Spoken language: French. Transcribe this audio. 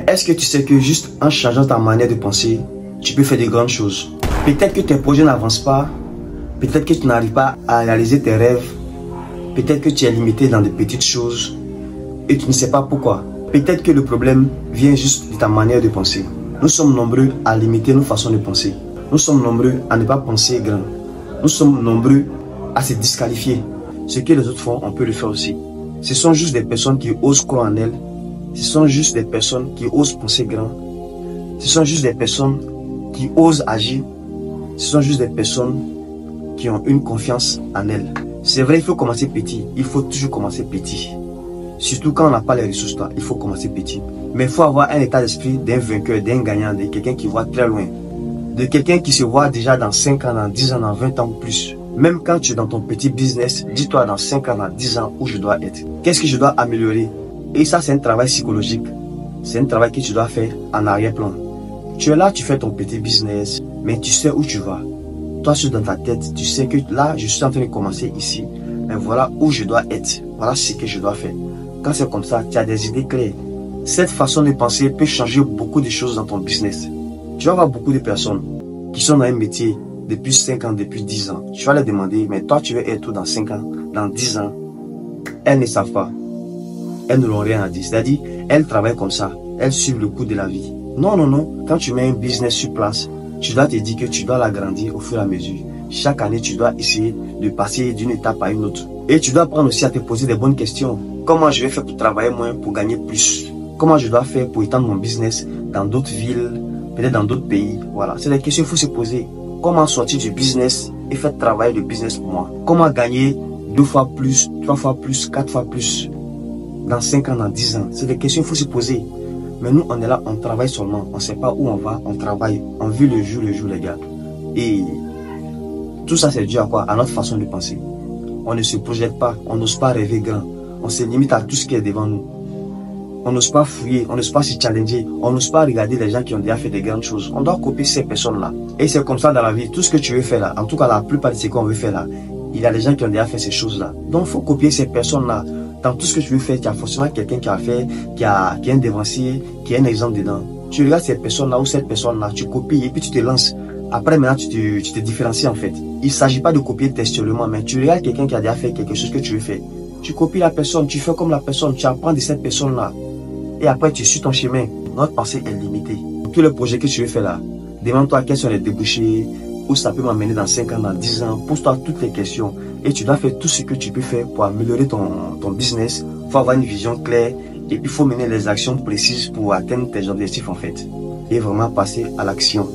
Est-ce que tu sais que juste en changeant ta manière de penser, tu peux faire de grandes choses? Peut-être que tes projets n'avancent pas, peut-être que tu n'arrives pas à réaliser tes rêves, peut-être que tu es limité dans de petites choses et tu ne sais pas pourquoi. Peut-être que le problème vient juste de ta manière de penser. Nous sommes nombreux à limiter nos façons de penser. Nous sommes nombreux à ne pas penser grand. Nous sommes nombreux à se disqualifier. Ce que les autres font, on peut le faire aussi. Ce sont juste des personnes qui osent croire en elles. Ce sont juste des personnes qui osent penser grand. Ce sont juste des personnes qui osent agir. Ce sont juste des personnes qui ont une confiance en elles. C'est vrai, il faut commencer petit. Il faut toujours commencer petit. Surtout quand on n'a pas les ressources là, il faut commencer petit. Mais il faut avoir un état d'esprit d'un vainqueur, d'un gagnant, de quelqu'un qui voit très loin. De quelqu'un qui se voit déjà dans 5 ans, dans 10 ans, dans 20 ans ou plus. Même quand tu es dans ton petit business, dis-toi dans 5 ans, dans 10 ans où je dois être. Qu'est-ce que je dois améliorer? Et ça, c'est un travail psychologique. C'est un travail que tu dois faire en arrière-plan. Tu es là, tu fais ton petit business, mais tu sais où tu vas. Toi, sur dans ta tête, tu sais que là, je suis en train de commencer ici, mais voilà où je dois être. Voilà ce que je dois faire. Quand c'est comme ça, tu as des idées claires. Cette façon de penser peut changer beaucoup de choses dans ton business. Tu vas avoir beaucoup de personnes qui sont dans un métier depuis 5 ans, depuis 10 ans. Tu vas leur demander, mais toi, tu veux être où dans 5 ans, dans 10 ans? Elles ne savent pas. Elles ne l'ont rien à dire. C'est-à-dire, elles travaillent comme ça. Elles suivent le cours de la vie. Non, non, non. Quand tu mets un business sur place, tu dois te dire que tu dois l'agrandir au fur et à mesure. Chaque année, tu dois essayer de passer d'une étape à une autre. Et tu dois apprendre aussi à te poser des bonnes questions. Comment je vais faire pour travailler moins, pour gagner plus? Comment je dois faire pour étendre mon business dans d'autres villes, peut-être dans d'autres pays? Voilà, c'est des questions qu'il faut se poser. Comment sortir du business et faire travailler le business pour moi? Comment gagner 2 fois plus, 3 fois plus, 4 fois plus dans 5 ans, dans 10 ans? C'est des questions qu'il faut se poser. Mais nous, on est là, on travaille seulement. On ne sait pas où on va, on travaille. On vit le jour, les gars. Et tout ça, c'est dû à quoi? À notre façon de penser. On ne se projette pas, on n'ose pas rêver grand. On se limite à tout ce qui est devant nous. On n'ose pas fouiller, on n'ose pas se challenger, on n'ose pas regarder les gens qui ont déjà fait de grandes choses. On doit copier ces personnes-là. Et c'est comme ça dans la vie, tout ce que tu veux faire là, en tout cas la plupart de ce qu'on veut faire là, il y a des gens qui ont déjà fait ces choses-là. Donc il faut copier ces personnes-là. Dans tout ce que tu veux faire, il y a forcément quelqu'un qui a fait, qui est un dévancier, qui est un exemple dedans. Tu regardes cette personne-là ou cette personne-là, tu copies et puis tu te lances. Après maintenant, tu te différencies en fait. Il ne s'agit pas de copier textuellement, mais tu regardes quelqu'un qui a déjà fait quelque chose que tu veux faire. Tu copies la personne, tu fais comme la personne, tu apprends de cette personne-là. Et après, tu suis ton chemin. Notre pensée est limitée. Tous les projets que tu veux faire là, demande-toi quels sont les débouchés, où ça peut m'amener dans 5 ans, dans 10 ans. Pose-toi toutes les questions. Et tu dois faire tout ce que tu peux faire pour améliorer ton business. Il faut avoir une vision claire. Et puis, il faut mener les actions précises pour atteindre tes objectifs en fait. Et vraiment passer à l'action.